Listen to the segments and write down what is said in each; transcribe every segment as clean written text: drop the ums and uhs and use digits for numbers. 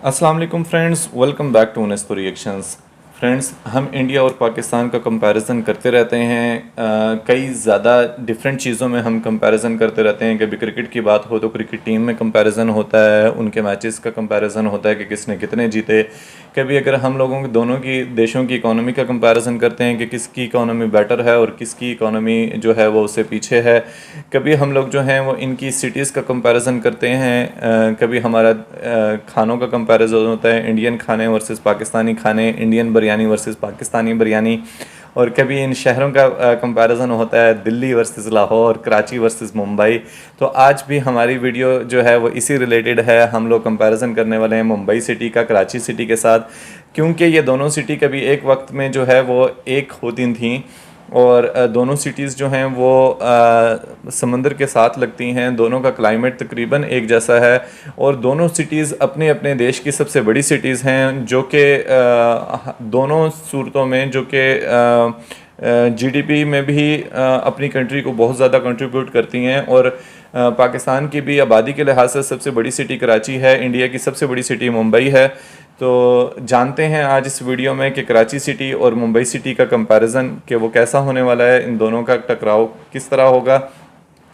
अस्सलाम वालेकुम friends, welcome back to Nesco reactions. Friends, हम इंडिया और पाकिस्तान का कंपैरिजन करते रहते हैं। कई ज़्यादा डिफरेंट चीज़ों में हम कंपैरिजन करते रहते हैं। कभी क्रिकेट की बात हो तो क्रिकेट टीम में कंपैरिजन होता है, उनके मैचेस का कंपैरिजन होता है कि किसने कितने जीते। कभी अगर हम लोगों के दोनों की देशों की इकोनॉमी का कंपैरिजन करते हैं कि किसकी इकोनॉमी बेटर है और किसकी इकोनॉमी जो है वो उससे पीछे है। कभी हम लोग जो हैं वो इनकी सिटीज़ का कंपैरिजन करते हैं। कभी हमारा खानों का कंपैरिजन होता है, इंडियन खाने वर्सेस पाकिस्तानी खाने, इंडियन बिरयानी वर्सेस पाकिस्तानी बिरयानी। और कभी इन शहरों का कंपैरिजन होता है, दिल्ली वर्सेस लाहौर, कराची वर्सेस मुंबई। तो आज भी हमारी वीडियो जो है वो इसी रिलेटेड है। हम लोग कंपैरिजन करने वाले हैं मुंबई सिटी का कराची सिटी के साथ, क्योंकि ये दोनों सिटी कभी एक वक्त में जो है वो एक होती थी और दोनों सिटीज़ जो हैं वो समंदर के साथ लगती हैं। दोनों का क्लाइमेट तकरीबन एक जैसा है और दोनों सिटीज़ अपने अपने देश की सबसे बड़ी सिटीज़ हैं, जो कि दोनों सूरतों में जो कि जीडीपी में भी अपनी कंट्री को बहुत ज़्यादा कंट्रीब्यूट करती हैं। और पाकिस्तान की भी आबादी के लिहाज से सबसे बड़ी सिटी कराची है, इंडिया की सबसे बड़ी सिटी मुंबई है। तो जानते हैं आज इस वीडियो में कि कराची सिटी और मुंबई सिटी का कंपैरिजन कि वो कैसा होने वाला है, इन दोनों का टकराव किस तरह होगा।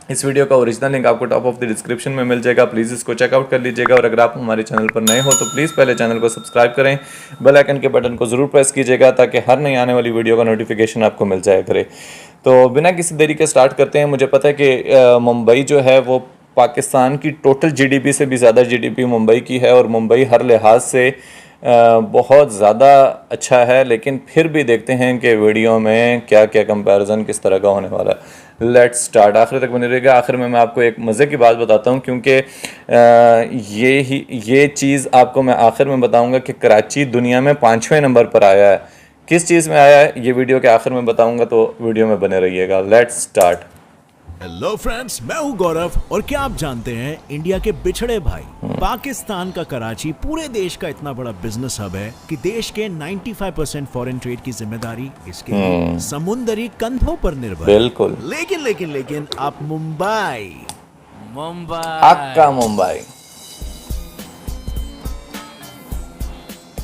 इस वीडियो का ओरिजिनल लिंक आपको टॉप ऑफ द डिस्क्रिप्शन में मिल जाएगा, प्लीज़ इसको चेकआउट कर लीजिएगा। और अगर आप हमारे चैनल पर नए हो तो प्लीज़ पहले चैनल को सब्सक्राइब करें, बेल आइकन के बटन को ज़रूर प्रेस कीजिएगा ताकि हर नई आने वाली वीडियो का नोटिफिकेशन आपको मिल जाया करे। तो बिना किसी देरी के स्टार्ट करते हैं। मुझे पता है कि मुंबई जो है वो पाकिस्तान की टोटल जीडीपी से भी ज़्यादा जीडीपी मुंबई की है और मुंबई हर लिहाज से बहुत ज़्यादा अच्छा है। लेकिन फिर भी देखते हैं कि वीडियो में क्या क्या कंपैरिजन किस तरह का होने वाला है। लेट्स स्टार्ट, आखिर तक बने रहेगा। आखिर में मैं आपको एक मज़े की बात बताता हूँ, क्योंकि ये चीज़ आपको मैं आखिर में बताऊँगा कि कराची दुनिया में 5वें नंबर पर आया है। किस चीज़ में आया है ये वीडियो के आखिर में बताऊँगा, तो वीडियो में बने रहिएगा। Let's start. हेलो फ्रेंड्स, मैं हूं गौरव और क्या आप जानते हैं इंडिया के बिछड़े भाई पाकिस्तान का कराची पूरे देश का इतना बड़ा बिजनेस हब है कि देश के 95% फॉरेन ट्रेड की जिम्मेदारी इसके समुद्री कंधों पर निर्भर है। बिल्कुल। लेकिन आप मुंबई अक्का मुंबई,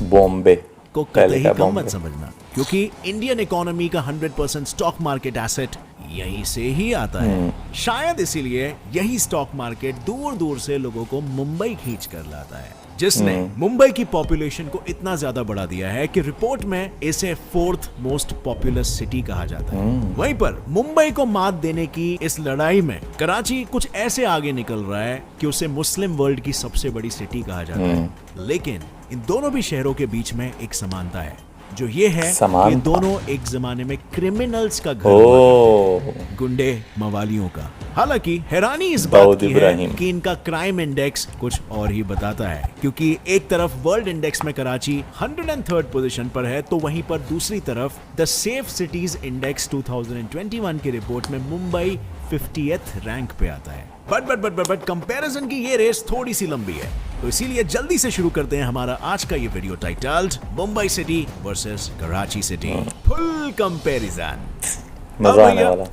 बॉम्बे को कतई कम मत समझना, क्योंकि इंडियन इकोनॉमी का 100% स्टॉक मार्केट एसेट यहीं से ही आता है। शायद इसीलिए यही स्टॉक मार्केट दूर दूर से लोगों को मुंबई खींच कर लाता है, जिसने मुंबई की पॉपुलेशन को इतना ज्यादा बढ़ा दिया है कि रिपोर्ट में इसे 4th मोस्ट पॉपुलस सिटी कहा जाता है। वहीं पर मुंबई को मात देने की इस लड़ाई में कराची कुछ ऐसे आगे निकल रहा है कि उसे मुस्लिम वर्ल्ड की सबसे बड़ी सिटी कहा जाता है। लेकिन इन दोनों भी शहरों के बीच में एक समानता है, जो ये है कि दोनों एक जमाने में क्रिमिनल्स का घर हुआ, गुंडे मवालियों का। हालांकि हैरानी इस बात की है कि इनका क्राइम इंडेक्स कुछ और ही बताता है, क्योंकि एक तरफ वर्ल्ड इंडेक्स में कराची 103rd पोजीशन पर है, तो वहीं पर दूसरी तरफ द सेफ सिटीज इंडेक्स 2021 की रिपोर्ट में मुंबई 50th रैंक पे आता है। बट कंपैरिजन की ये रेस थोड़ी सी लंबी है, तो इसीलिए जल्दी से शुरू करते हैं हमारा आज का ये video titled Mumbai city versus Karachi city full comparison.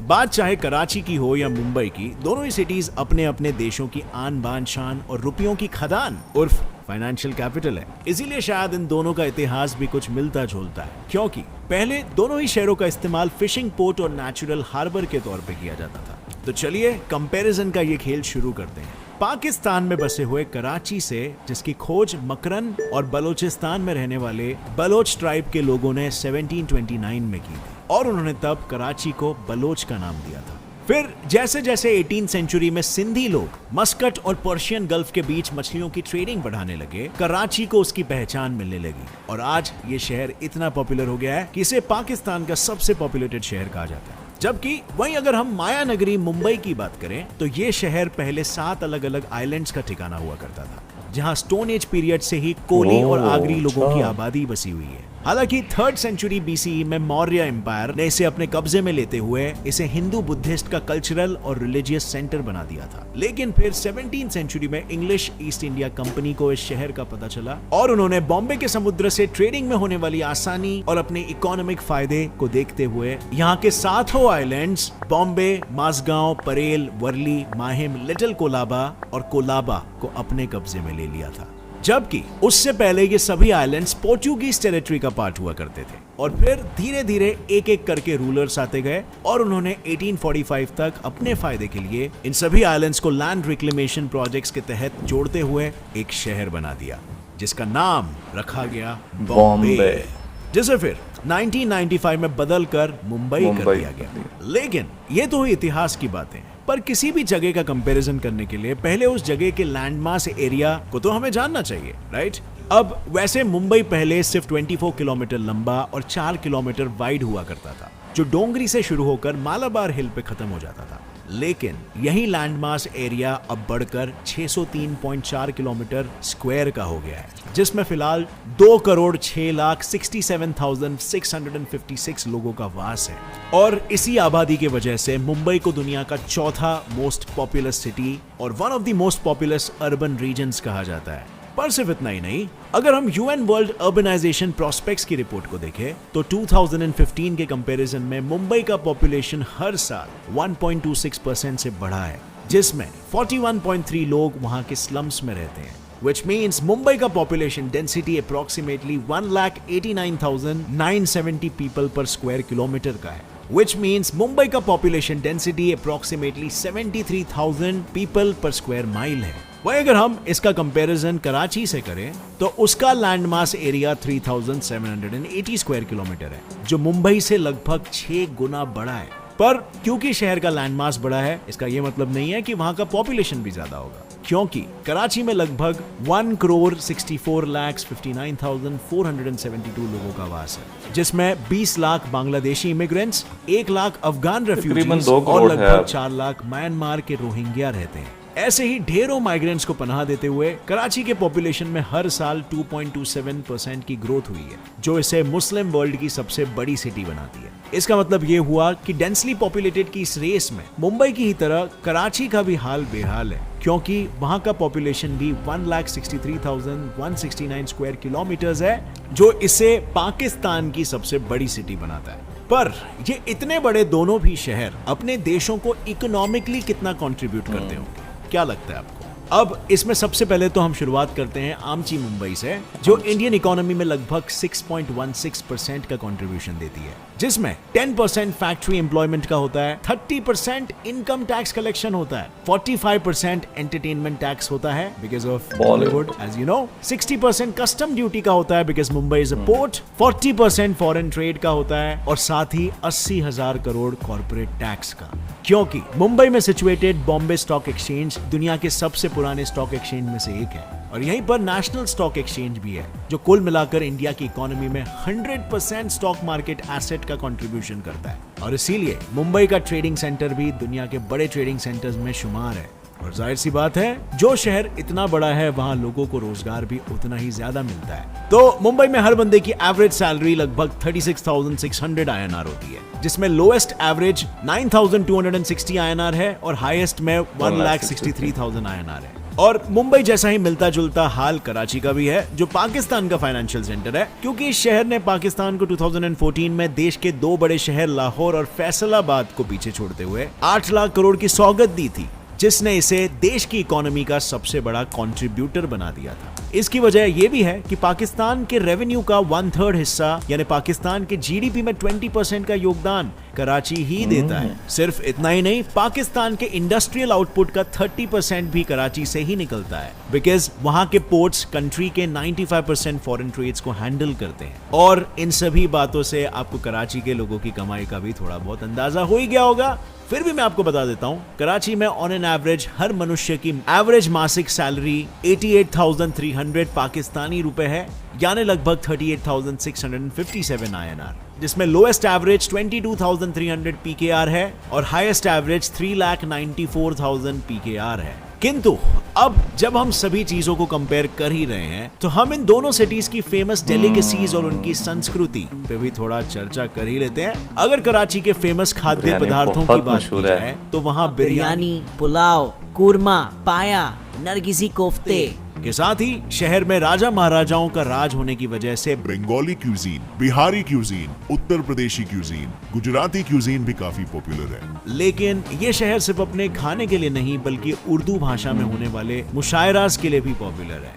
बात चाहे कराची की हो या मुंबई की, दोनों ही सिटीज अपने अपने देशों की आन बान शान और रुपयों की खदान उर्फ फाइनेंशियल कैपिटल है। इसीलिए शायद इन दोनों का इतिहास भी कुछ मिलता जुलता है, क्योंकि पहले दोनों ही शहरों का इस्तेमाल फिशिंग पोर्ट और नेचुरल हार्बर के तौर पे किया जाता था। तो चलिए कंपैरिजन का ये खेल शुरू करते हैं। पाकिस्तान में बसे हुए कराची से, जिसकी खोज मकरन और बलोचिस्तान में रहने वाले बलोच ट्राइब के लोगों ने 1729 में की थी, और उन्होंने तब कराची को बलोच का नाम दिया था। फिर जैसे जैसे 18th सेंचुरी में सिंधी लोग मस्कट और पर्शियन गल्फ के बीच मछलियों की ट्रेडिंग बढ़ाने लगे, कराची को उसकी पहचान मिलने लगी और आज ये शहर इतना पॉपुलर हो गया है कि इसे पाकिस्तान का सबसे पॉपुलेटेड शहर कहा जाता है। जबकि वहीं अगर हम माया नगरी मुंबई की बात करें तो ये शहर पहले 7 अलग अलग आइलैंड्स का ठिकाना हुआ करता था, जहां स्टोन एज पीरियड से ही कोली और आगरी लोगों की आबादी बसी हुई है। हालांकि 3rd सेंचुरी बीसीई में मौर्य एम्पायर ने इसे अपने कब्जे में लेते हुए इसे हिंदू बुद्धिस्ट का कल्चरल और रिलीजियस सेंटर बना दिया था। लेकिन फिर 17th सेंचुरी में इंग्लिश ईस्ट इंडिया कंपनी को इस शहर का पता चला और उन्होंने बॉम्बे के समुद्र से ट्रेडिंग में होने वाली आसानी और अपने इकोनॉमिक फायदे को देखते हुए यहाँ के 7 आइलैंड्स बॉम्बे, माजगांव, परेल, वर्ली, माहिम, लिटिल कोलाबा और कोलाबा को अपने कब्जे में ले लिया था। जबकि उससे पहले ये सभी आइलैंड्स पोर्चुगीज टेरिटरी का पार्ट हुआ करते थे और फिर धीरे धीरे एक एक करके रूलर्स आते गए और उन्होंने 1845 तक अपने फायदे के लिए इन सभी आइलैंड्स को लैंड रिक्लेमेशन प्रोजेक्ट्स के तहत जोड़ते हुए एक शहर बना दिया जिसका नाम रखा गया बॉम्बे, जिसे फिर 1995 में बदलकर मुंबई कर दिया गया। लेकिन ये तो हुई इतिहास की बातें, पर किसी भी जगह का कंपैरिजन करने के लिए पहले उस जगह के लैंडमास एरिया को तो हमें जानना चाहिए, राइट? अब वैसे मुंबई पहले सिर्फ 24 किलोमीटर लंबा और 4 किलोमीटर वाइड हुआ करता था, जो डोंगरी से शुरू होकर मालाबार हिल पे खत्म हो जाता था। लेकिन यही लैंडमास एरिया अब बढ़कर 603.4 किलोमीटर स्क्वायर का हो गया है, जिसमें फिलहाल 2,06,67,656 लोगों का वास है। और इसी आबादी की वजह से मुंबई को दुनिया का चौथा मोस्ट पॉपुलस सिटी और one of the most populous urban regions कहा जाता है। पर सिर्फ इतना ही नहीं, अगर हम यूएन वर्ल्ड अर्बनाइजेशन प्रोस्पेक्ट्स की रिपोर्ट को देखें तो 2015 के कंपैरिजन में मुंबई का पॉपुलेशन हर साल 1.26% से बढ़ा है, जिसमें 41.3 लोग वहां के स्लम्स में रहते हैं, which means मुंबई का पॉपुलेशन डेंसिटी अप्रोक्सीमेटली 1,89,970 पीपल पर स्क्वायर किलोमीटर का है, which means मुंबई का पॉपुलेशन डेंसिटी अप्रोक्सीमेटली 73,000 पीपल पर स्क्वायर माइल है। वही अगर हम इसका कंपैरिजन कराची से करें तो उसका लैंडमास एरिया 3,780 स्क्वायर किलोमीटर है, जो मुंबई से लगभग 6 गुना बड़ा है। पर क्योंकि शहर का लैंडमास बड़ा है, इसका यह मतलब नहीं है कि वहां का पॉपुलेशन भी ज्यादा होगा, क्योंकि कराची में लगभग 1,64,59,472 लोगों का वास है, जिसमें 20 लाख बांग्लादेशी इमिग्रेंट्स, 1 लाख अफगान रेफ्यूजीज और लगभग 4 लाख म्यांमार के रोहिंग्या रहते हैं। ऐसे ही ढेरों माइग्रेंट्स को पनाह देते हुए कराची के पॉपुलेशन में हर साल 2.27% की ग्रोथ हुई है, जो इसे मुस्लिम वर्ल्ड की सबसे बड़ी सिटी बनाती है। इसका मतलब ये हुआ कि डेंसली पॉपुलेटेड की इस रेस में मुंबई की ही तरह कराची का भी हाल बेहाल है, क्योंकि वहां का पॉपुलेशन भी 1,63,169 स्क्वायर किलोमीटर्स है, जो इसे पाकिस्तान की सबसे बड़ी सिटी बनाता है। पर ये इतने बड़े दोनों भी शहर अपने देशों को इकोनॉमिकली कितना कंट्रीब्यूट करते होंगे, क्या लगता है आपको? अब इसमें सबसे पहले तो हम शुरुआत करते हैं आमची मुंबई से, जो इंडियन इकोनॉमी में लगभग 6.16% का कंट्रीब्यूशन देती है, जिसमें 10% फैक्ट्री एम्प्लॉयमेंट का होता है, 30% इनकम टैक्स कलेक्शन होता है, 45% एंटरटेनमेंट टैक्स होता है because of Bollywood as you know, 60% custom duty का होता है because Mumbai is a port, 40% foreign trade का होता है और साथ ही 80,000 करोड़ कॉर्पोरेट टैक्स का, क्योंकि मुंबई में सिचुएटेड बॉम्बे स्टॉक एक्सचेंज दुनिया के सबसे पुराने स्टॉक एक्सचेंज में से एक है और यहीं पर नेशनल स्टॉक एक्सचेंज भी है, जो कुल मिलाकर इंडिया की इकोनॉमी में 100% स्टॉक मार्केट एसेट का कंट्रीब्यूशन करता है। और इसीलिए मुंबई का ट्रेडिंग सेंटर भी दुनिया के बड़े ट्रेडिंग सेंटर्स में शुमार है। और जाहिर सी बात है, जो शहर इतना बड़ा है वहां लोगों को रोजगार भी उतना ही ज्यादा मिलता है। तो मुंबई में हर बंदे की एवरेज सैलरी लगभग 36,600 INR होती है, जिसमें लोएस्ट एवरेज 9,260 INR है और हाईएस्ट में 1,63,000 INR है। और मुंबई जैसा ही मिलता जुलता हाल कराची का भी है, जो पाकिस्तान का फाइनेंशियल सेंटर है, क्योंकि इस शहर ने पाकिस्तान को 2014 में देश के 2 बड़े शहर लाहौर और फैसलाबाद को पीछे छोड़ते हुए 8 लाख करोड़ की सौगात दी थी, जिसने इसे देश की इकोनॉमी का सबसे बड़ा कंट्रीब्यूटर बना दिया था। इसकी वजह यह भी है कि पाकिस्तान के रेवेन्यू का 1/3 हिस्सा, यानी पाकिस्तान के जीडीपी में 20% का योगदान कराची ही देता है। सिर्फ इतना ही नहीं, पाकिस्तान के इंडस्ट्रियल आउटपुट का 30% भी कराची से ही निकलता है, बिकॉज वहां के पोर्ट्स कंट्री के 95% फॉरेन ट्रेड्स को हैंडल करते हैं। और इन सभी बातों से आपको कराची के लोगों की कमाई का भी थोड़ा बहुत अंदाजा हो ही गया होगा। फिर भी मैं आपको बता देता हूं, कराची में ऑन एन एवरेज हर मनुष्य की एवरेज मासिक सैलरी 88,300 पाकिस्तानी रुपए है, यानी लगभग 38,657 INR, जिसमें लोएस्ट एवरेज 22,300 PKR है और हाईएस्ट एवरेज 3,94,000 PKR है। किंतु अब जब हम सभी चीजों को कंपेयर कर ही रहे हैं, तो हम इन दोनों सिटीज की फेमस डेलिकेसीज और उनकी संस्कृति पे भी थोड़ा चर्चा कर ही लेते हैं। अगर कराची के फेमस खाद्य पदार्थों की बात की जाए तो वहाँ बिरयानी, पुलाव, कुरमा, पाया, नरगिसी कोफ्ते के साथ ही शहर में राजा महाराजाओं का राज होने की वजह से बंगाली क्यूजीन, बिहारी क्यूजीन, उत्तर प्रदेशी क्यूजीन, गुजराती क्यूजीन भी काफी पॉपुलर है। लेकिन ये शहर सिर्फ अपने खाने के लिए नहीं, बल्कि उर्दू भाषा में होने वाले मुशायरास के लिए भी पॉपुलर है।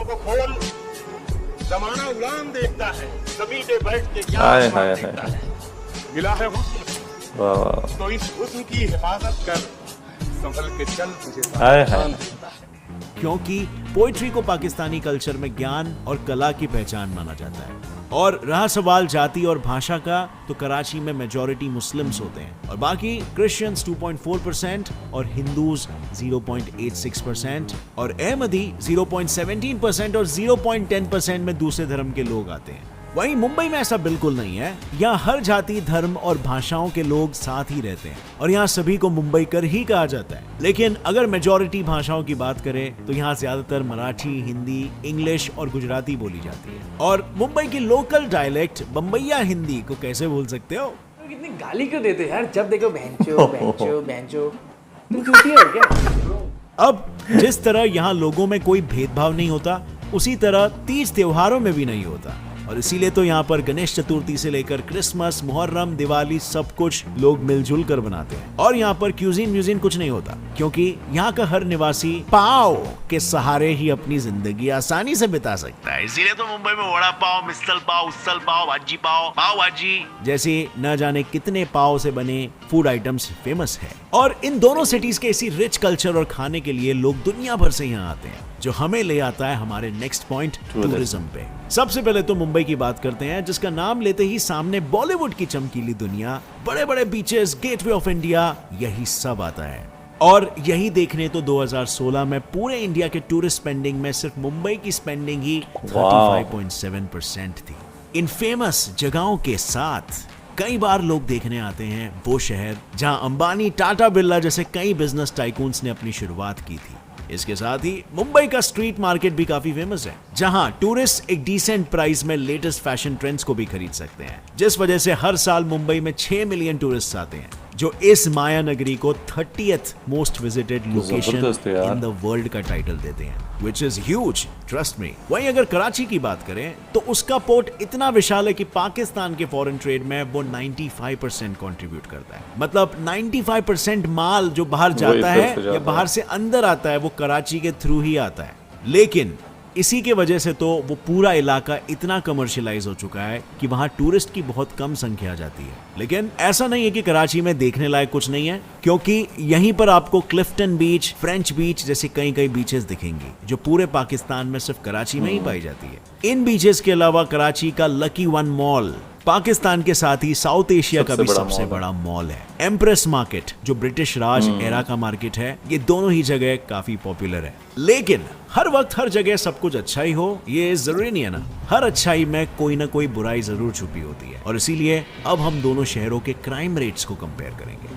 को खोल, जमाना उड़ान देखता है, जमीन पे बैठ के क्या हाय, आसमान हाय, देखता हाय। है। मिला है हुस्न, वाह वाह तो इस हुस्न की हिफाजत कर, संभल के चल, तुझे हाय, हाय। सावधान रहता है। क्योंकि पोइट्री को पाकिस्तानी कल्चर में ज्ञान और कला की पहचान माना जाता है। और रहा सवाल जाति और भाषा का, तो कराची में मेजॉरिटी मुस्लिम्स होते हैं और बाकी क्रिश्चियंस 2.4% और हिंदूज 0.86% और अहमदी 0.17% और 0.10% में दूसरे धर्म के लोग आते हैं। वहीं मुंबई में ऐसा बिल्कुल नहीं है। यहाँ हर जाति, धर्म और भाषाओं के लोग साथ ही रहते हैं और यहाँ सभी को मुंबई कर ही कहा जाता है। लेकिन अगर मेजॉरिटी भाषाओं की बात करें तो यहाँ ज्यादातर मराठी, हिंदी, इंग्लिश और गुजराती बोली जाती है। और मुंबई की लोकल डायलेक्ट बम्बैया हिंदी को कैसे भूल सकते हो? कितनी गाली क्यों देते हो यार, जब देखो बहनचो बहनचो बहनचो, तुम चूतिया हो क्या? अब जिस तरह यहाँ लोगों में कोई भेदभाव नहीं होता, उसी तरह तीज त्योहारों में भी नहीं होता। और इसीलिए तो यहाँ पर गणेश चतुर्थी से लेकर क्रिसमस, मुहर्रम, दिवाली सब कुछ लोग मिलजुल कर बनाते हैं। और यहाँ पर क्यूजीन म्यूजिन कुछ नहीं होता, क्योंकि यहाँ का हर निवासी पाव के सहारे ही अपनी जिंदगी आसानी से बिता सकता है। इसीलिए तो मुंबई में वड़ा पाव, मिसल पाव, उसल पाव, भाजी पाव, पाव भाजी जैसे न जाने कितने पाव से बने फूड आइटम्स फेमस है। और इन दोनों सिटीज के इसी रिच कल्चर और खाने के लिए लोग दुनिया भर से यहाँ आते हैं, जो हमें ले आता है हमारे नेक्स्ट पॉइंट, टूरिज्म पे। सबसे पहले तो मुंबई की बात करते हैं, जिसका नाम लेते ही सामने बॉलीवुड की चमकीली दुनिया, बड़े बड़े बीचेस, गेटवे ऑफ इंडिया, यही सब आता है। और यही देखने तो 2016 में पूरे इंडिया के टूरिस्ट स्पेंडिंग में सिर्फ मुंबई की स्पेंडिंग ही 35.7% थी। इन फेमस जगहों के साथ कई बार लोग देखने आते हैं वो शहर जहां अंबानी, टाटा, बिरला जैसे कई बिजनेस टाइकून्स ने अपनी शुरुआत की थी। इसके साथ ही मुंबई का स्ट्रीट मार्केट भी काफी फेमस है, जहां टूरिस्ट एक डिसेंट प्राइस में लेटेस्ट फैशन ट्रेंड्स को भी खरीद सकते हैं, जिस वजह से हर साल मुंबई में 6 मिलियन टूरिस्ट आते हैं, जो इस माया नगरी को 30th मोस्ट विजिटेड लोकेशन जबरदस्त है यार। इन द वर्ल्ड का टाइटल देते हैं, which is huge, trust me। वहीं अगर कराची की बात करें तो उसका पोर्ट इतना विशाल है कि पाकिस्तान के फॉरेन ट्रेड में वो 95% कंट्रीब्यूट करता है। मतलब 95% माल जो बाहर जाता इधर है से या जाता बाहर से अंदर आता है, वो कराची के थ्रू ही आता है। लेकिन इसी के वजह से तो वो पूरा इलाका इतना कमर्शियलाइज हो चुका है कि वहां टूरिस्ट की बहुत कम संख्या जाती है। लेकिन ऐसा नहीं है कि कराची में देखने लायक कुछ नहीं है, क्योंकि यहीं पर आपको क्लिफ्टन बीच, फ्रेंच बीच जैसी कई कई बीचेस दिखेंगी, जो पूरे पाकिस्तान में सिर्फ कराची में ही पाई जाती है। इन बीचेस के अलावा कराची का लकी वन मॉल पाकिस्तान के साथ ही साउथ एशिया का भी सबसे बड़ा मॉल है। एम्प्रेस मार्केट, जो ब्रिटिश राज एरा का मार्केट है, ये दोनों ही जगह काफी पॉपुलर है। लेकिन हर वक्त हर जगह सब कुछ अच्छा ही हो, ये जरूरी नहीं है ना। हर अच्छाई में कोई ना कोई बुराई जरूर छुपी होती है। और इसीलिए अब हम दोनों शहरों के क्राइम रेट्स को कंपेयर करेंगे।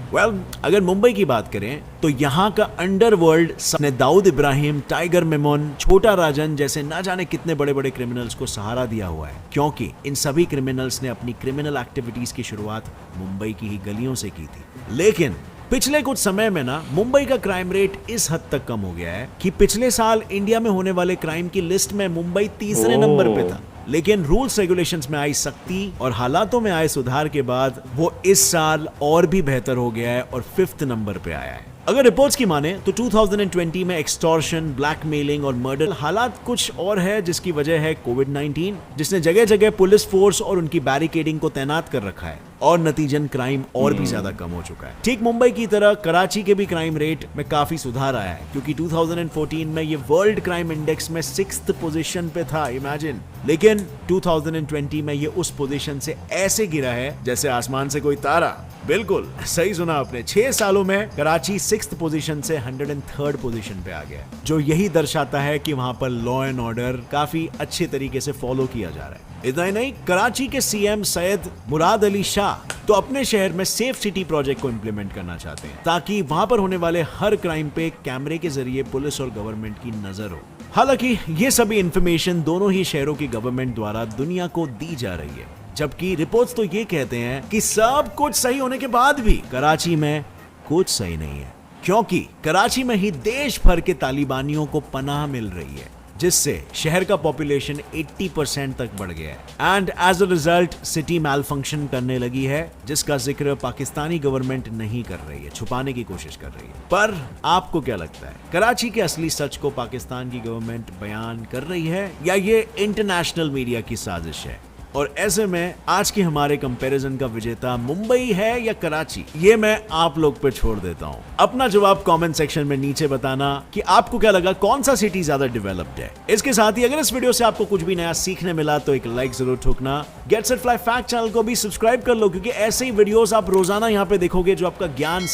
अगर मुंबई की बात करें तो यहाँ का अंडरवर्ल्ड ने दाऊद इब्राहिम, टाइगर मेमन, छोटा राजन जैसे ना जाने कितने बड़े बड़े क्रिमिनल्स को सहारा दिया हुआ है, क्योंकि इन सभी क्रिमिनल्स ने अपनी क्रिमिनल एक्टिविटीज की शुरुआत मुंबई की ही गलियों से की थी। लेकिन पिछले कुछ समय में ना मुंबई का क्राइम रेट इस हद तक कम हो गया है कि पिछले साल इंडिया में होने वाले क्राइम की लिस्ट में मुंबई तीसरे नंबर पे था। लेकिन रूल्स रेगुलेशंस में आई सख्ती और हालातों में आए सुधार के बाद वो इस साल और भी बेहतर हो गया है और 5th नंबर पे आया है। अगर रिपोर्ट्स की माने तो 2020 में एक्सटॉर्शन, ब्लैकमेलिंग और मर्डर हालात कुछ और है, जिसकी वजह है कोविड-19, जिसने जगह जगह पुलिस फोर्स और उनकी बैरिकेडिंग को तैनात कर रखा है और नतीजन क्राइम और भी ज्यादा कम हो चुका है। ठीक मुंबई की तरह कराची के भी क्राइम रेट में काफी सुधार आया है, क्योंकि 2014 में ये वर्ल्ड क्राइम इंडेक्स में 6th पोजीशन पे था, इमेजिन। लेकिन 2020 में ये उस पोजीशन से ऐसे गिरा है जैसे आसमान से कोई तारा। बिल्कुल सही सुना आपने, 6 सालों में कराची 6th पोजीशन से 103rd पोजीशन पे आ गया, जो यही दर्शाता है कि वहां पर लॉ एंड ऑर्डर काफी अच्छे तरीके से फॉलो किया जा रहा है। इतना ही नहीं, कराची के सीएम सैयद मुराद अली शाह तो अपने शहर में सेफ सिटी प्रोजेक्ट को इंप्लीमेंट करना चाहते हैं, ताकि वहां पर होने वाले हर क्राइम पे कैमरे के जरिए पुलिस और गवर्नमेंट की नजर हो। हालांकि ये सभी इंफॉर्मेशन दोनों ही शहरों की गवर्नमेंट द्वारा दुनिया को दी जा रही है, जबकि रिपोर्ट्स तो ये कहते हैं कि सब कुछ सही होने के बाद भी कराची में कुछ सही नहीं है, क्योंकि कराची में ही देश भर के तालिबानियों को पनाह मिल रही है, जिससे शहर का पॉपुलेशन 80% तक बढ़ गया है and as a result city malfunction करने लगी है, जिसका जिक्र पाकिस्तानी गवर्नमेंट नहीं कर रही है, छुपाने की कोशिश कर रही है। पर आपको क्या लगता है, कराची के असली सच को पाकिस्तान की गवर्नमेंट बयान कर रही है या ये इंटरनेशनल मीडिया की साजिश है? और ऐसे में आज के हमारे कंपैरिजन का विजेता मुंबई है या कराची, ये मैं आप लोग पे छोड़ देता हूं। अपना जवाब कमेंट सेक्शन में नीचे बताना कि आपको क्या लगा, कौन सा सिटी ज्यादा डेवलप्ड है। इसके साथ ही अगर इस वीडियो से आपको कुछ भी नया सीखने मिला तो एक लाइक जरूर ठोकना। Get set fly fact channel को भी सब्सक्राइब कर लो, क्योंकि ऐसे ही वीडियोस आप रोजाना यहाँ पे देखोगे जो आपका ज्ञान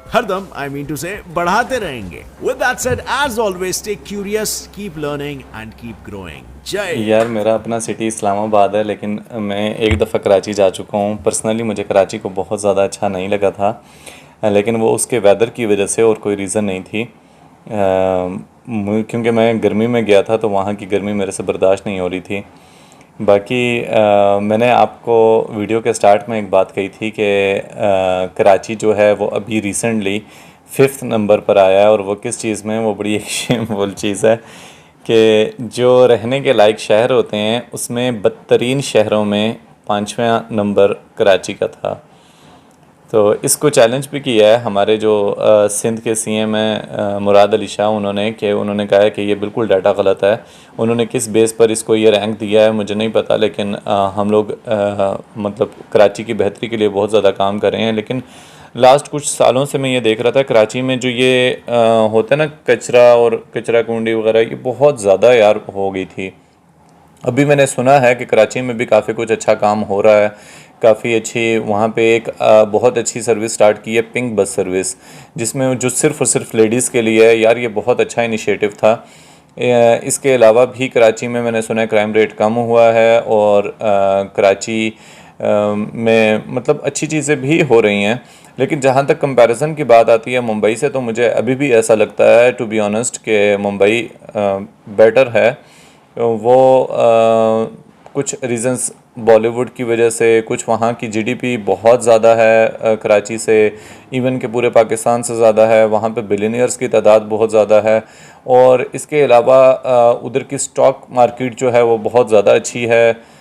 हरदम आई मीन टू से बढ़ाते रहेंगे। With that said, as always stay curious, keep learning and keep growing. जय। यार मेरा अपना सिटी इस्लामाबाद है, लेकिन मैं एक दफ़ा कराची जा चुका हूँ। पर्सनली मुझे कराची को बहुत ज़्यादा अच्छा नहीं लगा था, लेकिन वो उसके वेदर की वजह से और कोई रीज़न नहीं थी। क्योंकि मैं गर्मी में गया था तो वहाँ की गर्मी मेरे से बर्दाश्त नहीं हो रही थी। बाकी मैंने आपको वीडियो के स्टार्ट में एक बात कही थी कि कराची जो है वो अभी रिसेंटली 5th नंबर पर आया है, और वो किस चीज़ में, वो बड़ी एक शेमफुल चीज़ है कि जो रहने के लायक शहर होते हैं उसमें बदतरीन शहरों में 5वां नंबर कराची का था। तो इसको चैलेंज भी किया है हमारे जो सिंध के सीएम हैं मुराद अली शाह, उन्होंने कहा है कि ये बिल्कुल डाटा गलत है। उन्होंने किस बेस पर इसको ये रैंक दिया है मुझे नहीं पता, लेकिन हम लोग मतलब कराची की बेहतरी के लिए बहुत ज़्यादा काम कर रहे हैं। लेकिन लास्ट कुछ सालों से मैं ये देख रहा था कराची में जो ये होता है ना कचरा और कचरा कुंडी वगैरह, ये बहुत ज़्यादा यार हो गई थी। अभी मैंने सुना है कि कराची में भी काफ़ी कुछ अच्छा काम हो रहा है, काफ़ी अच्छी वहाँ पे एक बहुत अच्छी सर्विस स्टार्ट की है, पिंक बस सर्विस, जिसमें जो सिर्फ़ और सिर्फ लेडीज़ के लिए है। यार ये बहुत अच्छा इनिशिएटिव था। इसके अलावा भी कराची में मैंने सुना है क्राइम रेट कम हुआ है, और कराची में मतलब अच्छी चीज़ें भी हो रही हैं। लेकिन जहाँ तक कंपैरिजन की बात आती है मुंबई से, तो मुझे अभी भी ऐसा लगता है टू बी ऑनेस्ट कि मुंबई बेटर है। वो कुछ रीज़न्स बॉलीवुड की वजह से, कुछ वहाँ की जीडीपी बहुत ज़्यादा है कराची से, इवन के पूरे पाकिस्तान से ज़्यादा है। वहाँ पे बिलियनियर्स की तादाद बहुत ज़्यादा है, और इसके अलावा उधर की स्टॉक मार्केट जो है वो बहुत ज़्यादा अच्छी है।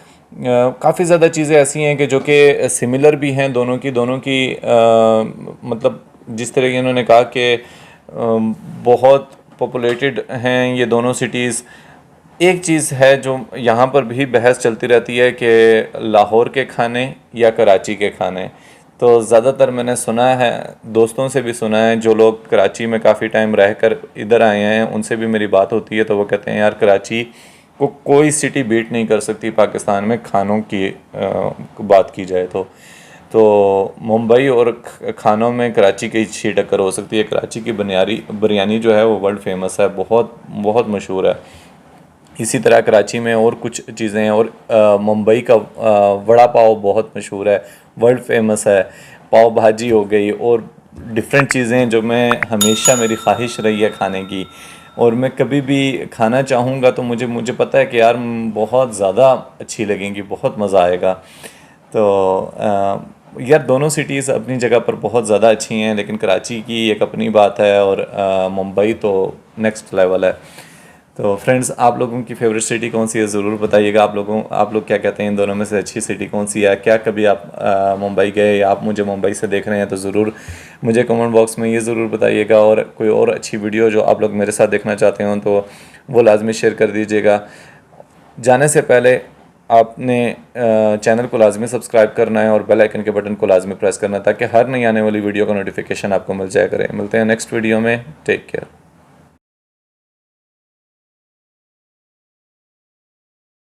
काफ़ी ज़्यादा चीज़ें ऐसी हैं कि जो कि सिमिलर भी हैं दोनों की मतलब जिस तरह की इन्होंने कहा कि बहुत पॉपुलेटेड हैं ये दोनों सिटीज़। एक चीज़ है जो यहाँ पर भी बहस चलती रहती है कि लाहौर के खाने या कराची के खाने। तो ज़्यादातर मैंने सुना है, दोस्तों से भी सुना है, जो लोग कराची में काफ़ी टाइम रहकर इधर आए हैं, उनसे भी मेरी बात होती है तो वो कहते हैं यार कराची को कोई सिटी बीट नहीं कर सकती पाकिस्तान में खानों की बात की जाए तो मुंबई और खानों में कराची की अच्छी टक्कर हो सकती है। कराची की बिरयानी जो है वो वर्ल्ड फेमस है, बहुत बहुत मशहूर है। इसी तरह कराची में और कुछ चीज़ें हैं, और मुंबई का वड़ा पाव बहुत मशहूर है, वर्ल्ड फेमस है। पाव भाजी हो गई और डिफरेंट चीज़ें जो मैं हमेशा मेरी ख्वाहिश रही है खाने की, और मैं कभी भी खाना चाहूँगा तो मुझे पता है कि यार बहुत ज़्यादा अच्छी लगेंगी, बहुत मज़ा आएगा। तो यार दोनों सिटीज़ अपनी जगह पर बहुत ज़्यादा अच्छी हैं, लेकिन कराची की एक अपनी बात है, और मुंबई तो नेक्स्ट लेवल है। तो फ्रेंड्स, आप लोगों की फेवरेट सिटी कौन सी है ज़रूर बताइएगा। आप लोग क्या कहते हैं इन दोनों में से अच्छी सिटी कौन सी है? क्या कभी आप मुंबई गए, या आप मुझे मुंबई से देख रहे हैं तो ज़रूर मुझे कमेंट बॉक्स में ये ज़रूर बताइएगा। और कोई और अच्छी वीडियो जो आप लोग मेरे साथ देखना चाहते हो तो वो लाजमी शेयर कर दीजिएगा। जाने से पहले आपने चैनल को लाजमी सब्सक्राइब करना है और बेल आइकन के बटन को लाजमी प्रेस करना है, ताकि हर नई आने वाली वीडियो का नोटिफिकेशन आपको मिल जाया करे। मिलते हैं नेक्स्ट वीडियो में। Take care.